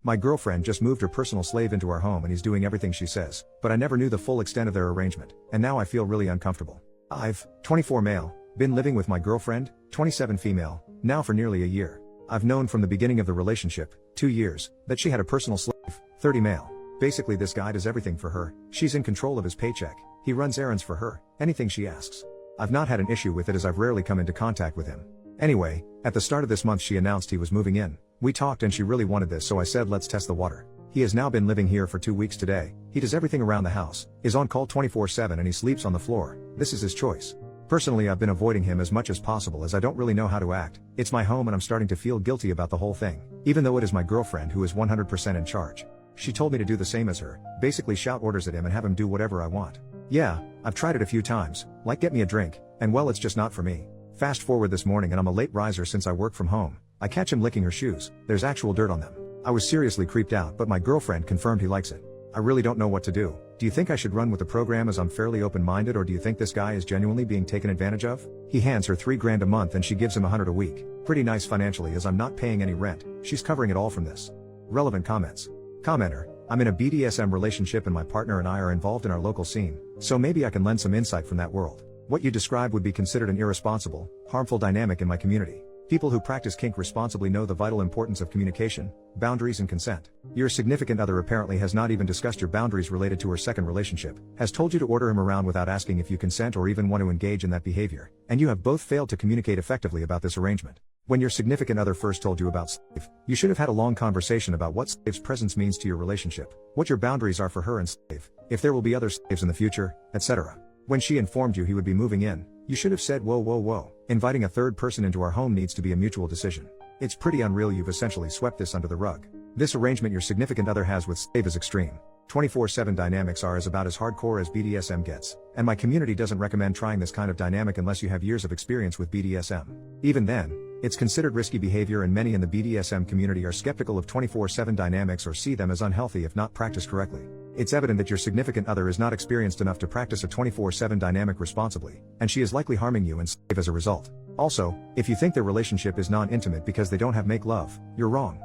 My girlfriend just moved her personal slave into our home and he's doing everything she says, but I never knew the full extent of their arrangement, and now I feel really uncomfortable. I've, 24 male, been living with my girlfriend, 27 female, now for nearly a year. I've known from the beginning of the relationship, 2 years, that she had a personal slave, 30 male. Basically this guy does everything for her, she's in control of his paycheck, he runs errands for her, anything she asks. I've not had an issue with it as I've rarely come into contact with him. Anyway, at the start of this month she announced he was moving in. We talked and she really wanted this, so I said let's test the water. He has now been living here for 2 weeks today, he does everything around the house, is on call 24/7 and he sleeps on the floor. This is his choice. Personally I've been avoiding him as much as possible as I don't really know how to act. It's my home and I'm starting to feel guilty about the whole thing, even though it is my girlfriend who is 100% in charge. She told me to do the same as her, basically shout orders at him and have him do whatever I want. Yeah, I've tried it a few times, like get me a drink, and well it's just not for me. Fast forward this morning and I'm a late riser since I work from home. I catch him licking her shoes, there's actual dirt on them. I was seriously creeped out, but my girlfriend confirmed he likes it. I really don't know what to do. Do you think I should run with the program as I'm fairly open-minded, or do you think this guy is genuinely being taken advantage of? He hands her $3 grand a month and she gives him $100 a week. Pretty nice financially as I'm not paying any rent, she's covering it all from this. Relevant comments. Commenter, I'm in a BDSM relationship and my partner and I are involved in our local scene, so maybe I can lend some insight from that world. What you describe would be considered an irresponsible, harmful dynamic in my community. People who practice kink responsibly know the vital importance of communication, boundaries and consent. Your significant other apparently has not even discussed your boundaries related to her second relationship, has told you to order him around without asking if you consent or even want to engage in that behavior, and you have both failed to communicate effectively about this arrangement. When your significant other first told you about slave, you should have had a long conversation about what slave's presence means to your relationship, what your boundaries are for her and slave, if there will be other slaves in the future, etc. When she informed you he would be moving in, you should have said whoa, inviting a third person into our home needs to be a mutual decision. It's pretty unreal you've essentially swept this under the rug. This arrangement your significant other has with slave is extreme. 24/7 dynamics are about as hardcore as BDSM gets, and my community doesn't recommend trying this kind of dynamic unless you have years of experience with BDSM. Even then, it's considered risky behavior and many in the BDSM community are skeptical of 24/7 dynamics or see them as unhealthy if not practiced correctly. It's evident that your significant other is not experienced enough to practice a 24/7 dynamic responsibly, and she is likely harming you and slave as a result. Also, if you think their relationship is non-intimate because they don't have make love, you're wrong.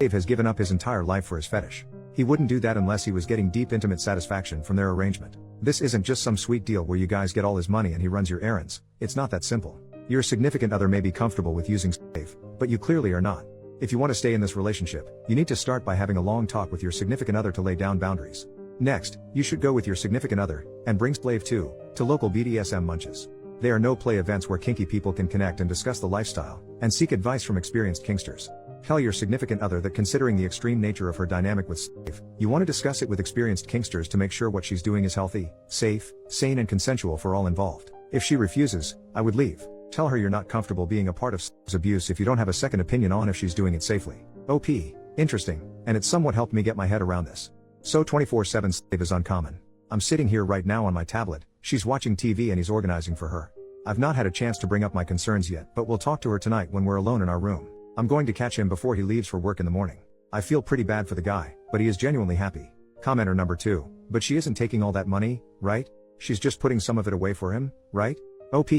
Slave has given up his entire life for his fetish. He wouldn't do that unless he was getting deep intimate satisfaction from their arrangement. This isn't just some sweet deal where you guys get all his money and he runs your errands. It's not that simple. Your significant other may be comfortable with using slave, but you clearly are not. If you want to stay in this relationship, you need to start by having a long talk with your significant other to lay down boundaries. Next, you should go with your significant other, and bring slave to local BDSM munches. They are no-play events where kinky people can connect and discuss the lifestyle, and seek advice from experienced kinksters. Tell your significant other that considering the extreme nature of her dynamic with slave, you want to discuss it with experienced kinksters to make sure what she's doing is healthy, safe, sane and consensual for all involved. If she refuses, I would leave. Tell her you're not comfortable being a part of slave's abuse if you don't have a second opinion on if she's doing it safely. OP. Interesting, and it somewhat helped me get my head around this. So 24/7 slave is uncommon. I'm sitting here right now on my tablet, she's watching TV and he's organizing for her. I've not had a chance to bring up my concerns yet, but we'll talk to her tonight when we're alone in our room. I'm going to catch him before he leaves for work in the morning. I feel pretty bad for the guy, but he is genuinely happy. Commenter number 2, but she isn't taking all that money, right? She's just putting some of it away for him, right? OP.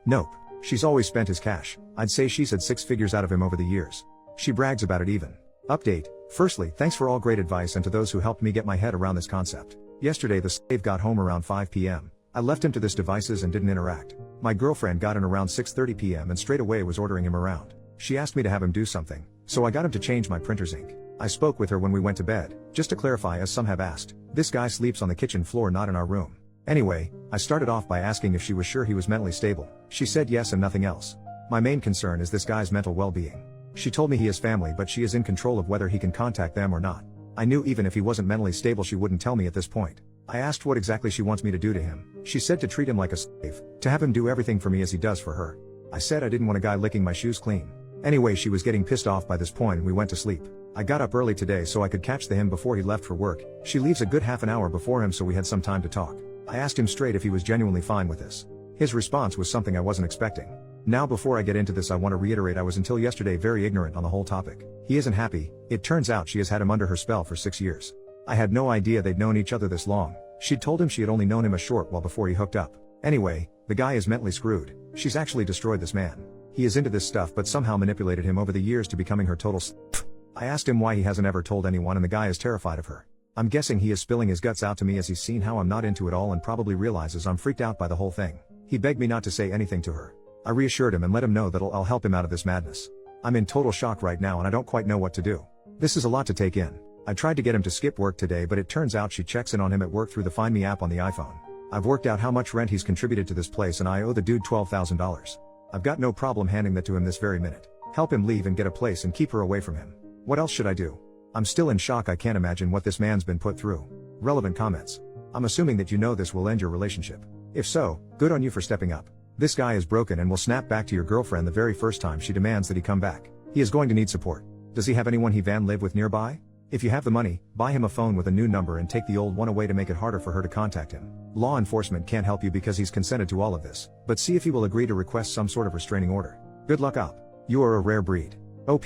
Nope. She's always spent his cash. I'd say she's had 6 figures out of him over the years. She brags about it even. Update. Firstly, thanks for all great advice and to those who helped me get my head around this concept. Yesterday the slave got home around 5 p.m. I left him to his devices and didn't interact. My girlfriend got in around 6:30 p.m. and straight away was ordering him around. She asked me to have him do something, so I got him to change my printer's ink. I spoke with her when we went to bed, just to clarify as some have asked, this guy sleeps on the kitchen floor not in our room. Anyway, I started off by asking if she was sure he was mentally stable. She said yes and nothing else. My main concern is this guy's mental well-being. She told me he has family but she is in control of whether he can contact them or not. I knew even if he wasn't mentally stable she wouldn't tell me at this point. I asked what exactly she wants me to do to him. She said to treat him like a slave, to have him do everything for me as he does for her. I said I didn't want a guy licking my shoes clean. Anyway, she was getting pissed off by this point and we went to sleep. I got up early today so I could catch him before he left for work. She leaves a good half an hour before him so we had some time to talk. I asked him straight if he was genuinely fine with this. His response was something I wasn't expecting. Now before I get into this I want to reiterate I was until yesterday very ignorant on the whole topic. He isn't happy. It turns out she has had him under her spell for 6 years. I had no idea they'd known each other this long. She'd told him she had only known him a short while before he hooked up. Anyway, the guy is mentally screwed. She's actually destroyed this man. He is into this stuff but somehow manipulated him over the years to becoming her total slave. I asked him why he hasn't ever told anyone and the guy is terrified of her. I'm guessing he is spilling his guts out to me as he's seen how I'm not into it all and probably realizes I'm freaked out by the whole thing. He begged me not to say anything to her. I reassured him and let him know that I'll help him out of this madness. I'm in total shock right now and I don't quite know what to do. This is a lot to take in. I tried to get him to skip work today, but it turns out she checks in on him at work through the Find Me app on the iPhone. I've worked out how much rent he's contributed to this place and I owe the dude $12,000. I've got no problem handing that to him this very minute. Help him leave and get a place and keep her away from him. What else should I do? I'm still in shock. I can't imagine what this man's been put through. Relevant comments. I'm assuming that you know this will end your relationship. If so, good on you for stepping up. This guy is broken and will snap back to your girlfriend the very first time she demands that he come back. He is going to need support. Does he have anyone he van live with nearby? If you have the money, buy him a phone with a new number and take the old one away to make it harder for her to contact him. Law enforcement can't help you because he's consented to all of this, but see if he will agree to request some sort of restraining order. Good luck up. You are a rare breed. OP.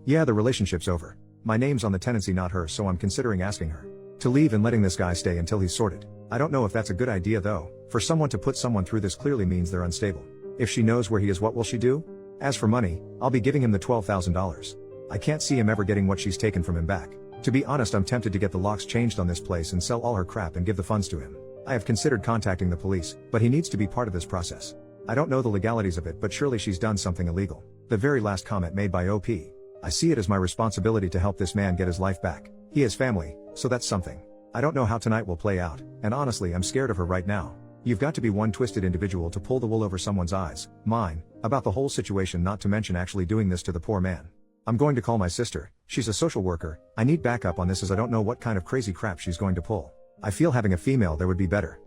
Yeah, the relationship's over. My name's on the tenancy, not hers, so I'm considering asking her to leave and letting this guy stay until he's sorted. I don't know if that's a good idea though. For someone to put someone through this clearly means they're unstable. If she knows where he is, what will she do? As for money, I'll be giving him the $12,000. I can't see him ever getting what she's taken from him back. To be honest, I'm tempted to get the locks changed on this place and sell all her crap and give the funds to him. I have considered contacting the police, but he needs to be part of this process. I don't know the legalities of it, but surely she's done something illegal. The very last comment made by OP. I see it as my responsibility to help this man get his life back. He has family, so that's something. I don't know how tonight will play out, and honestly I'm scared of her right now. You've got to be one twisted individual to pull the wool over someone's eyes, mine, about the whole situation, not to mention actually doing this to the poor man. I'm going to call my sister. She's a social worker. I need backup on this as I don't know what kind of crazy crap she's going to pull. I feel having a female there would be better.